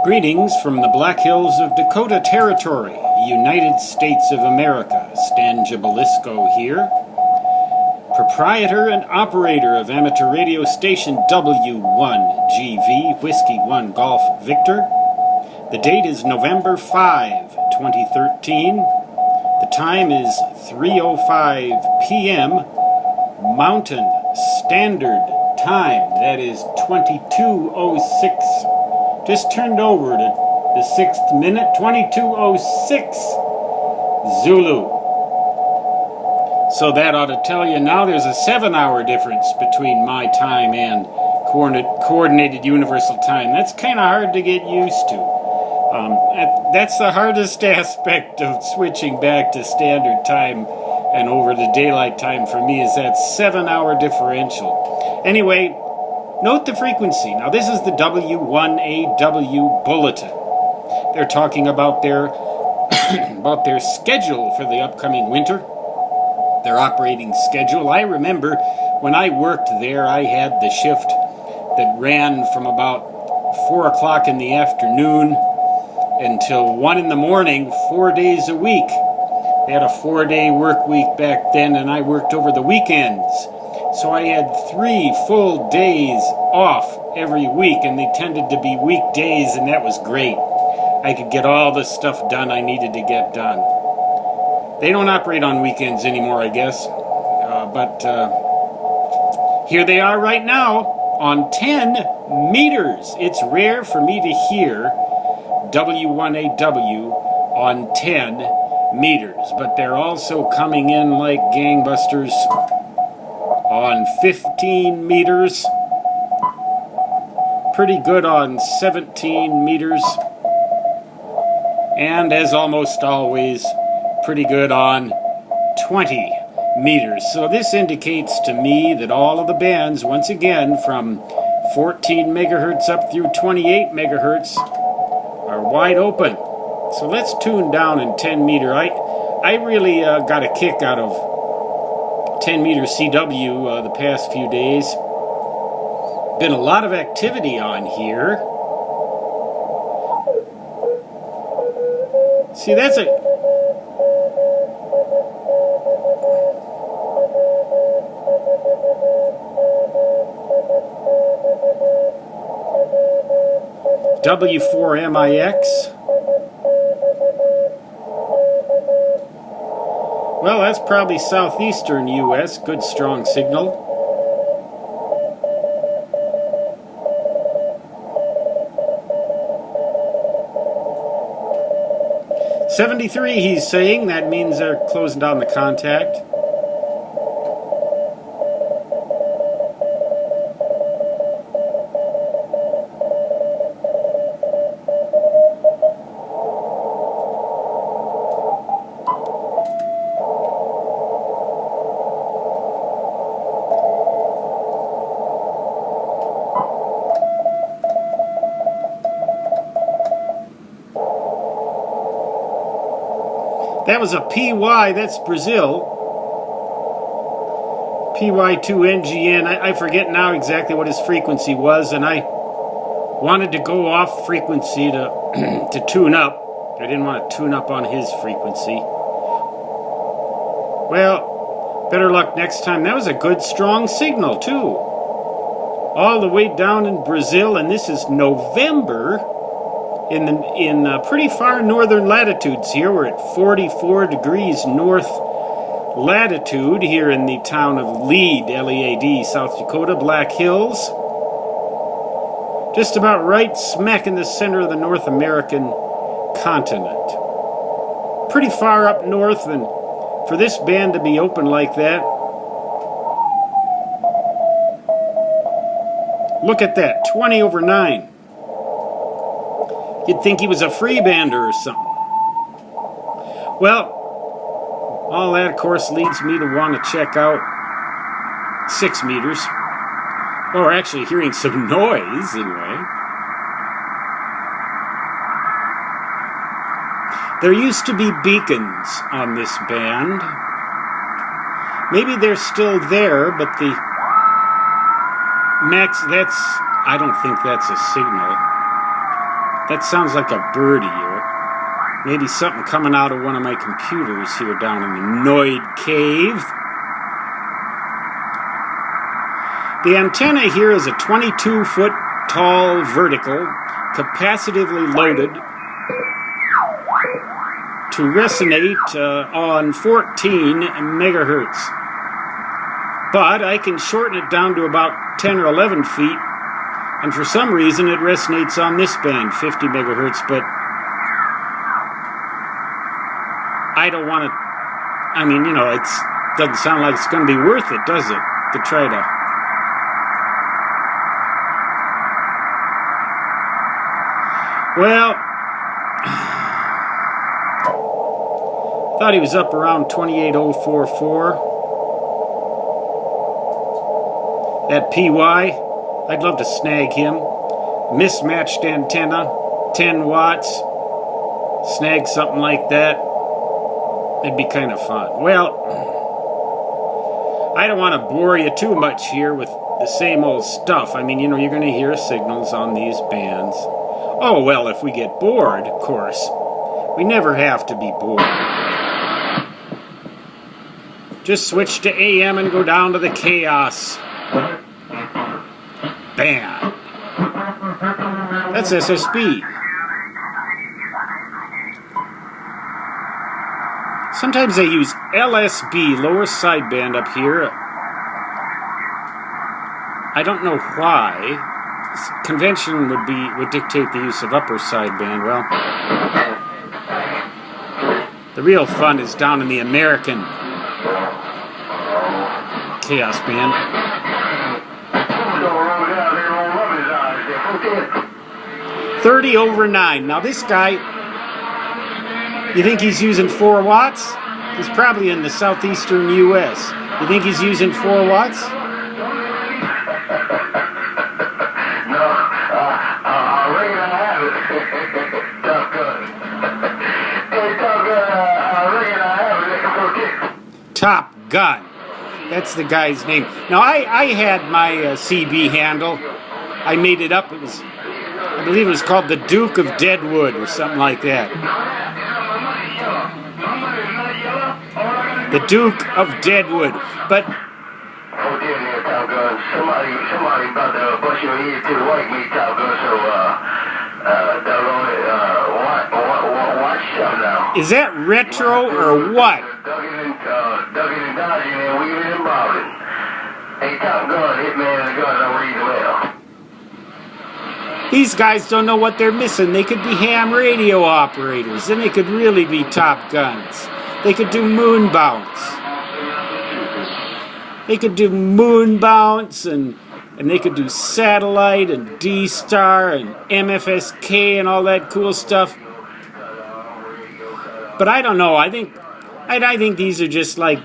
Greetings from the Black Hills of Dakota Territory, United States of America. Stan Jabalisco here, proprietor and operator of amateur radio station W1GV, Whiskey 1 Golf Victor. The date is November 5, 2013. The time is 3:05 p.m. Mountain Standard Time. That is 22:06. Just turned over to the 6th minute, 22:06 Zulu. So that ought to tell you now there's a 7-hour difference between my time and Coordinated Universal Time. That's kind of hard to get used to. That's the hardest aspect of switching back to standard time and over to daylight time for me, is that 7-hour differential. Anyway, note the frequency. Now this is the W1AW bulletin. They're talking about their about their schedule for the upcoming winter, their operating schedule. I remember when I worked there, I had the shift that ran from about 4 o'clock in the afternoon until 1 in the morning, 4 days a week. They had a 4-day work week back then, and I worked over the weekends. So I had 3 full days off every week, and they tended to be weekdays, and that was great. I could get all the stuff done I needed to get done. They don't operate on weekends anymore, I guess. But here they are right now on 10 meters. It's rare for me to hear W1AW on 10 meters, but they're also coming in like gangbusters on 15 meters, pretty good on 17 meters, and as almost always, pretty good on 20 meters. So this indicates to me that all of the bands, once again, from 14 megahertz up through 28 megahertz, are wide open. So let's tune down in 10 meter. I really got a kick out of 10 meter CW the past few days. Been a lot of activity on here. See, that's a... W4MIX. Well, that's probably southeastern U.S. Good strong signal. .73 he's saying. That means they're closing down the contact. That was a PY, that's Brazil. PY2NGN, I forget now exactly what his frequency was, and I wanted to go off frequency to, to tune up. I didn't want to tune up on his frequency. Well, better luck next time. That was a good strong signal, too. All the way down in Brazil, and this is November. In pretty far northern latitudes here. We're at 44 degrees north latitude here in the town of Lead, L-E-A-D, South Dakota, Black Hills. Just about right smack in the center of the North American continent. Pretty far up north, and for this band to be open like that, look at that, 20/9. You'd think he was a freebander or something. Well, all that, of course, leads me to want to check out 6 meters. Well, we're actually hearing some noise, anyway. There used to be beacons on this band. Maybe they're still there, but the max, I don't think that's a signal. That sounds like a birdie or maybe something coming out of one of my computers here down in the Noid Cave. The antenna here is a 22-foot tall vertical, capacitively loaded to resonate on 14 megahertz. But I can shorten it down to about 10 or 11 feet, and for some reason it resonates on this band, 50 megahertz, but I don't want to, I mean, you know, it doesn't sound like it's going to be worth it, does it, to try to... Well, thought he was up around 28044. That PY, I'd love to snag him. Mismatched antenna, 10 watts. Snag something like that. It'd be kind of fun. Well, I don't want to bore you too much here with the same old stuff. I mean, you know, you're going to hear signals on these bands. Oh, well, if we get bored, of course. We never have to be bored. Just switch to AM and go down to the chaos band. That's SSB. Sometimes they use LSB, lower sideband, up here. I don't know why. Convention would dictate the use of upper sideband. Well, the real fun is down in the American chaos band. 30/9. Now this guy, you think he's using 4 watts? He's probably in the southeastern U.S. You think he's using 4 watts? Top Gun. That's the guy's name. Now, I had my CB handle. I made it up. I believe it was called the Duke of Deadwood or something like that. The Duke of Deadwood. But... Oh, dear, there, Top Gun. Somebody about to bust your ear to the white meat, Top Gun, so, doggone it, watch something now. Is that retro or what? Ducking and dodging and weaving and bobbing. Hey, Top Gun, hitman and the gun, I'm reading well. These guys don't know what they're missing. They could be ham radio operators. Then they could really be Top Guns. They could do moon bounce. They could do moon bounce and they could do satellite and D-Star and MFSK and all that cool stuff. But I don't know. I think these are just like,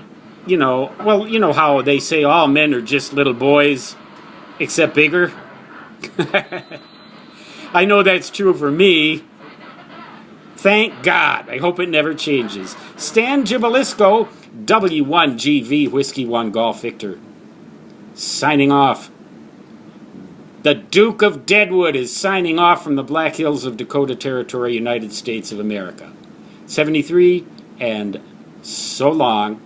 you know, well, you know how they say all men are just little boys, except bigger. I know that's true for me. Thank God. I hope it never changes. Stan Gibilisco, W1GV, Whiskey 1 Golf Victor. Signing off. The Duke of Deadwood is signing off from the Black Hills of Dakota Territory, United States of America. 73, and so long.